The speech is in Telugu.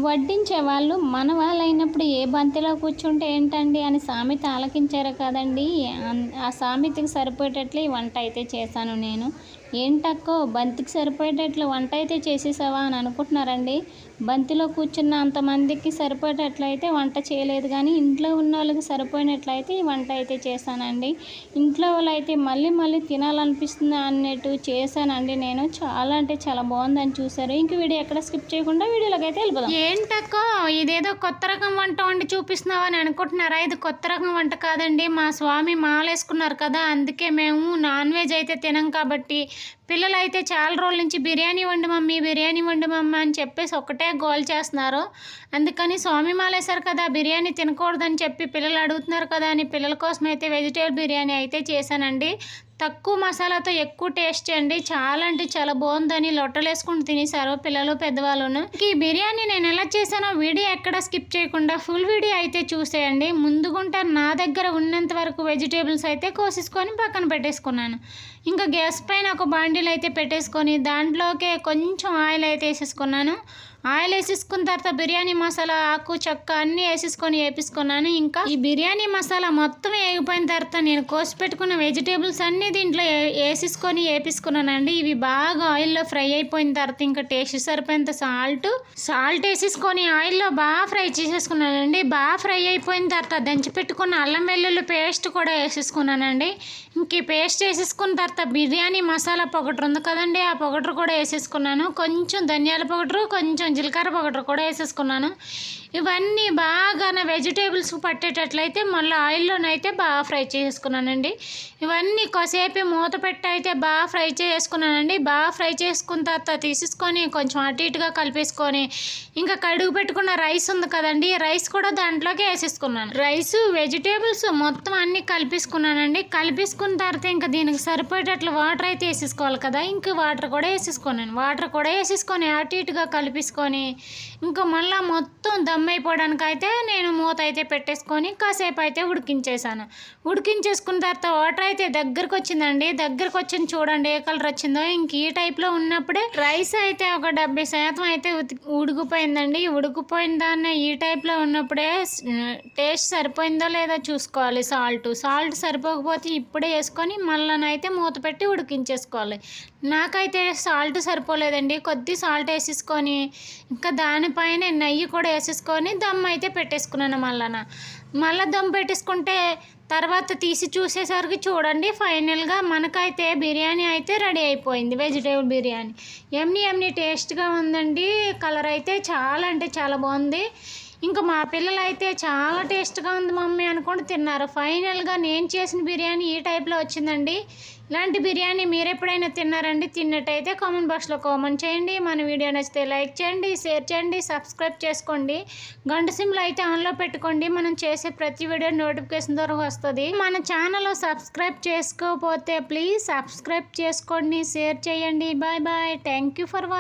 వడ్డించే వాళ్ళు మన వాళ్ళైనప్పుడు ఏ బంతిలో కూర్చుంటే ఏంటండి అని సామెత ఆలకించారు కదండి. ఆ సామెతకి సరిపోయేటట్లు ఈ వంట అయితే చేశాను నేను. ఏంటక్కో బంతికి సరిపోయేటట్లు వంట అయితే చేసేసావా అని అనుకుంటున్నారండి. బంతిలో కూర్చున్న అంతమందికి సరిపోయేటట్లయితే వంట చేయలేదు, కానీ ఇంట్లో ఉన్న వాళ్ళకి సరిపోయినట్లయితే ఈ వంట అయితే చేశానండి. ఇంట్లో వాళ్ళు అయితే మళ్ళీ మళ్ళీ తినాలనిపిస్తుంది అన్నట్టు చేశానండి నేను. చాలా అంటే చాలా బాగుందని చూశారు. ఇంక వీడియో ఎక్కడ స్కిప్ చేయకుండా వీడియోలోకి అయితే వెళ్ళిపోదాం. ఏంటక్కో ఇదేదో కొత్త రకం వంట వండి చూపిస్తున్నావు అని అనుకుంటున్నారా? ఇది కొత్త రకం వంట కాదండి. మా స్వామి మాలేసుకున్నారు కదా, అందుకే మేము నాన్ వెజ్ అయితే తినం కాబట్టి పిల్లలు అయితే చాలా రోజుల నుంచి బిర్యానీ వండు మమ్మీ అని చెప్పేసి ఒకటే గోల్ చేస్తున్నారు. అందుకని స్వామి మాలేశారు కదా, బిర్యానీ తినకూడదని చెప్పి పిల్లలు అడుగుతున్నారు కదా అని పిల్లల కోసం అయితే వెజిటేబుల్ బిర్యానీ అయితే చేశానండి. తక్కువ మసాలాతో ఎక్కువ టేస్ట్ అండి. చాలా అంటే చాలా బాగుందని లొట్టలేసుకుని తినేశారు పిల్లలు పెద్దవాళ్ళును. ఈ బిర్యానీ నేను ఎలా చేశానో వీడియో ఎక్కడ స్కిప్ చేయకుండా ఫుల్ వీడియో అయితే చూసేయండి. ముందుగుంటే నా దగ్గర ఉన్నంత వరకు వెజిటేబుల్స్ అయితే కోసేసుకొని పక్కన పెట్టేసుకున్నాను. ఇంకా గ్యాస్ పైన ఒక బాండిల్ అయితే పెట్టేసుకొని దాంట్లోకే కొంచెం ఆయిల్ అయితే వేసేసుకున్నాను. ఆయిల్ వేసేసుకున్న తర్వాత బిర్యానీ మసాలా, ఆకు చెక్క అన్నీ వేపించుకున్నాను. ఇంకా ఈ బిర్యానీ మసాలా మొత్తం వేగిపోయిన తర్వాత నేను కోసి పెట్టుకున్న వెజిటేబుల్స్ అన్నీ దీంట్లో వేపించుకున్నానండి. ఇవి బాగా ఆయిల్లో ఫ్రై అయిపోయిన తర్వాత ఇంకా టేస్ట్ సరిపోయినంత సాల్ట్ వేసేసుకొని ఆయిల్లో బాగా ఫ్రై చేసేసుకున్నానండి. బాగా ఫ్రై అయిపోయిన తర్వాత దంచి పెట్టుకున్న అల్లం వెల్లుల్లి పేస్ట్ కూడా వేసేసుకున్నానండి. ఇంక ఈ పేస్ట్ వేసేసుకున్న తర్వాత బిర్యానీ మసాలా పౌడర్ ఉంది కదండి, ఆ పౌడర్ కూడా వేసేసుకున్నాను. కొంచెం ధనియాల పౌడరు, కొంచెం జీలకర్ర పౌడర్ కూడా వేసేసుకున్నాను. ఇవన్నీ బాగా నా వెజిటేబుల్స్ పట్టేటట్లయితే మళ్ళీ ఆయిల్లోనైతే బాగా ఫ్రై చేసుకున్నానండి. ఇవన్నీ కాసేపు మూత పెట్టి అయితే బాగా ఫ్రై చేసుకున్నానండి. బాగా ఫ్రై చేసుకున్న తర్వాత తీసేసుకొని కొంచెం అటు ఇటుగా కలిపేసుకొని ఇంకా కడుగు పెట్టుకున్న రైస్ ఉంది కదండి, రైస్ కూడా దాంట్లోకి వేసేసుకున్నాను. రైస్ వెజిటేబుల్స్ మొత్తం అన్నీ కలిపేసుకున్నానండి. కలిపేసుకున్న తర్వాత ఇంకా దీనికి సరిపోయేటట్లు వాటర్ అయితే వేసేసుకోవాలి కదా, ఇంకా వాటర్ కూడా వేసేసుకున్నాను. వాటర్ కూడా వేసేసుకొని అటు ఇటుగా కలిపేసుకొని ఇంకా మళ్ళీ మొత్తం దమ్ అయిపోవడానికి అయితే నేను మూత అయితే పెట్టేసుకొని కాసేపు అయితే ఉడికించేసాను. ఉడికించేసుకున్న తర్వాత వాటర్ అయితే దగ్గరకు వచ్చిందండి. దగ్గరకు వచ్చింది చూడండి ఏ కలర్ వచ్చిందో. ఇంక ఈ టైప్లో ఉన్నప్పుడే రైస్ అయితే ఒక 70% అయితే ఉడికిపోయిందండి. ఉడికిపోయిన దాన్ని ఈ టైప్లో ఉన్నప్పుడే టేస్ట్ సరిపోయిందో లేదో చూసుకోవాలి. సాల్ట్ సరిపోకపోతే ఇప్పుడే వేసుకొని మళ్ళీనైతే మూత పెట్టి ఉడికించేసుకోవాలి. నాకైతే సాల్ట్ సరిపోలేదండి. కొద్ది సాల్ట్ వేసేసుకొని ఇంకా దానిపైన నెయ్యి కూడా వేసేసుకొని దమ్ అయితే పెట్టేసుకున్నాను. మళ్ళీ దమ్ పెట్టేసుకుంటే తర్వాత తీసి చూసేసరికి చూడండి ఫైనల్గా మనకైతే బిర్యానీ అయితే రెడీ అయిపోయింది. వెజిటేబుల్ బిర్యానీ ఎమ్ని టేస్ట్గా ఉందండి. కలర్ అయితే చాలా అంటే చాలా బాగుంది. ఇంకా మా పిల్లలు అయితే చాలా టేస్ట్గా ఉంది మమ్మీ అనుకుంటూ తిన్నారు. ఫైనల్గా నేను చేసిన బిర్యానీ ఈ టైప్లో వచ్చిందండి. ఇలాంటి బిర్యానీ మీరు ఎప్పుడైనా తిన్నారండి? తిన్నట్టయితే కామెంట్ బాక్స్లో కామెంట్ చేయండి. మన వీడియో నచ్చితే లైక్ చేయండి, షేర్ చేయండి, సబ్స్క్రైబ్ చేసుకోండి. గంట సింబల్ అయితే ఆన్లో పెట్టుకోండి. మనం చేసే ప్రతి వీడియో నోటిఫికేషన్ ద్వారా వస్తుంది. మన ఛానల్లో సబ్స్క్రైబ్ చేసుకోకపోతే ప్లీజ్ సబ్స్క్రైబ్ చేసుకోండి, షేర్ చేయండి. Bye bye. Thank you for watching.